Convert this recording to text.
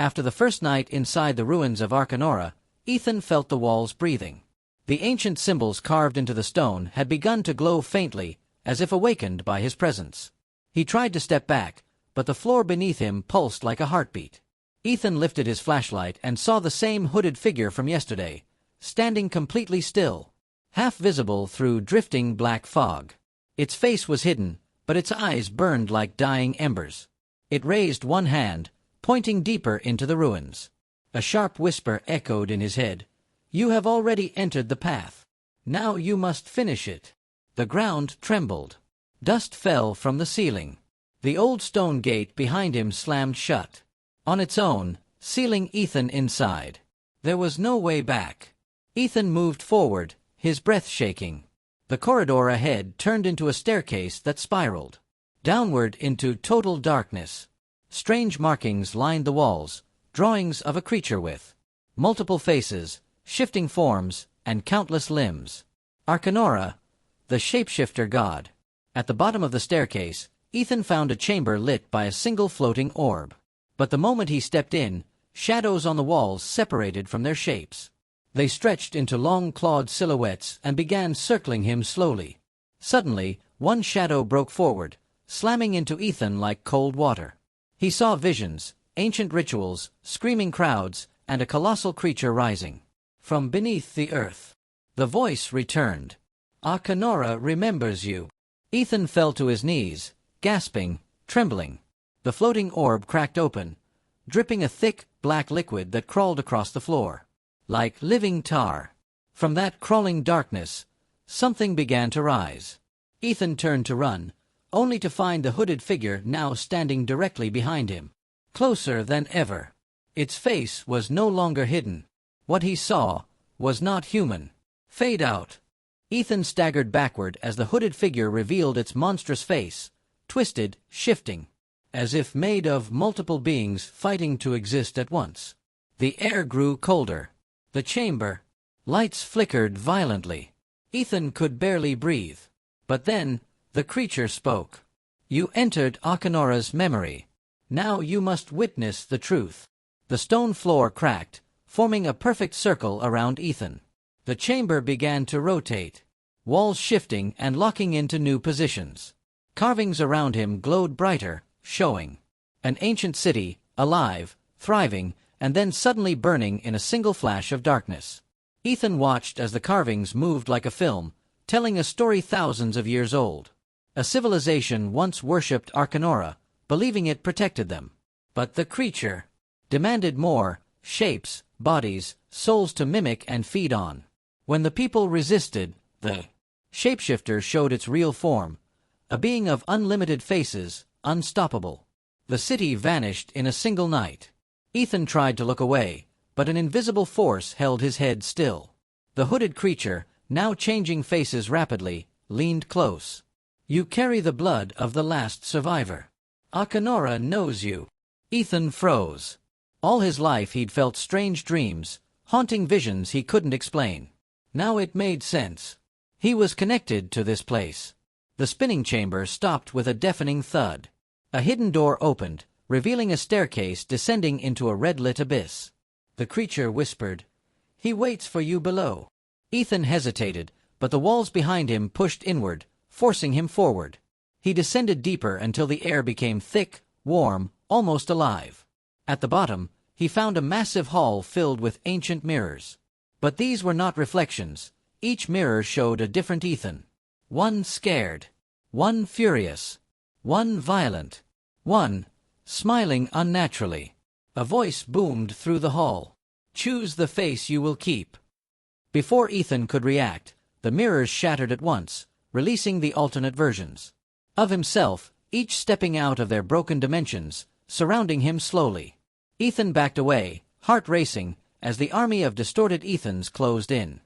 After the first night inside the ruins of Arkonora, Ethan felt the walls breathing. The ancient symbols carved into the stone had begun to glow faintly, as if awakened by his presence. He tried to step back, but the floor beneath him pulsed like a heartbeat. Ethan lifted his flashlight and saw the same hooded figure from yesterday, standing completely still, half visible through drifting black fog. Its face was hidden, but its eyes burned like dying embers. It raised one hand, pointing deeper into the ruins. A sharp whisper echoed in his head. "You have already entered the path. Now you must finish it." The ground trembled. Dust fell from the ceiling. The old stone gate behind him slammed shut, on its own, sealing Ethan inside. There was no way back. Ethan moved forward, his breath shaking. The corridor ahead turned into a staircase that spiraled downward into total darkness. Strange markings lined the walls, drawings of a creature with multiple faces, shifting forms, and countless limbs. Arkonora, the Shapeshifter god. At the bottom of the staircase, Ethan found a chamber lit by a single floating orb. But the moment he stepped in, shadows on the walls separated from their shapes. They stretched into long clawed silhouettes and began circling him slowly. Suddenly, one shadow broke forward, slamming into Ethan like cold water. He saw visions, ancient rituals, screaming crowds, and a colossal creature rising from beneath the earth. The voice returned. "Arkonora remembers you." Ethan fell to his knees, gasping, trembling. The floating orb cracked open, dripping a thick, black liquid that crawled across the floor, like living tar. From that crawling darkness, something began to rise. Ethan turned to run, only to find the hooded figure now standing directly behind him, closer than ever. Its face was no longer hidden. What he saw was not human. "Fade out." Ethan staggered backward as the hooded figure revealed its monstrous face, twisted, shifting, as if made of multiple beings fighting to exist at once. The air grew colder. The chamber lights flickered violently. Ethan could barely breathe. But then, the creature spoke. "You entered Arkonora's memory. Now you must witness the truth." The stone floor cracked, forming a perfect circle around Ethan. The chamber began to rotate, walls shifting and locking into new positions. Carvings around him glowed brighter, showing an ancient city, alive, thriving, and then suddenly burning in a single flash of darkness. Ethan watched as the carvings moved like a film, telling a story thousands of years old. A civilization once worshipped Arkonora, believing it protected them. But the creature demanded more: shapes, bodies, souls to mimic and feed on. When the people resisted, the Shapeshifter showed its real form, a being of unlimited faces, unstoppable. The city vanished in a single night. Ethan tried to look away, but an invisible force held his head still. The hooded creature, now changing faces rapidly, leaned close. "You carry the blood of the last survivor. Arkonora knows you." Ethan froze. All his life he'd felt strange dreams, haunting visions he couldn't explain. Now it made sense. He was connected to this place. The spinning chamber stopped with a deafening thud. A hidden door opened, revealing a staircase descending into a red-lit abyss. The creature whispered, "He waits for you below." Ethan hesitated, but the walls behind him pushed inward, forcing him forward. He descended deeper until the air became thick, warm, almost alive. At the bottom, he found a massive hall filled with ancient mirrors. But these were not reflections. Each mirror showed a different Ethan. One scared, one furious, one violent, one smiling unnaturally. A voice boomed through the hall. "Choose the face you will keep." Before Ethan could react, the mirrors shattered at once, releasing the alternate versions of himself, each stepping out of their broken dimensions, surrounding him slowly. Ethan backed away, heart racing, as the army of distorted Ethans closed in.